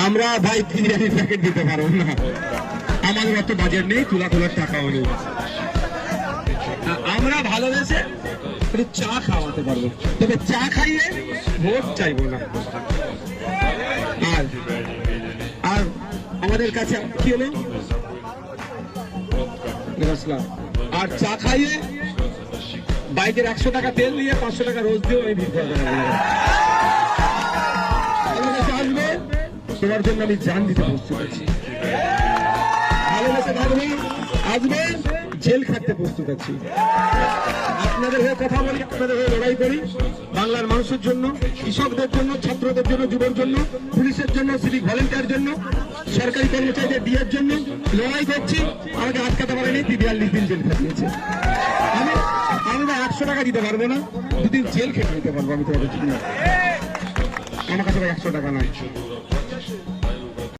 আমরা ভাই বিরিয়ানির প্যাকেট দিতে পারবো না, আমাদের অত বাজেট নেই, তুলা তোলার টাকাও নেই। আমরা ভালোবেসে একটু চা খাওয়াতে পারবো, তবে চা খাইয়ে ভোট চাইবো না। আর আর আমাদের কাছে কি হলো, আর চা খাইয়ে বাইকের 100 টাকা তেল দিয়ে 500 টাকা রোজ দিয়েও আমি ভিড় করবো না। আমার কাছে আসবে, তোমার জন্য আমি জান দিতে প্রস্তুত আছি। ভালোবেসে থাকবে, আসবে, জেল খাটতে প্রস্তুত আছি। আপনাদের হয়ে কথা বলি, আপনাদের হয়ে লড়াই করি, বাংলার মানুষের জন্য, কৃষকদের জন্য, ছাত্রদের জন্য, যুবর জন্য, পুলিশের জন্য, সিভিক ভলেন্টিয়ার জন্য, সরকারি কর্মচারীদের ডিএর জন্য লড়াই করছি। আমাকে আটকাতে পারেনি, 42 দিন জেল খাটিয়েছে। আমি 100 টাকা দিতে পারবো না, 2 দিন জেল খেটে নিতে পারবো আমি তোমাদের জন্য। আমার কাছে 100 টাকা নাই।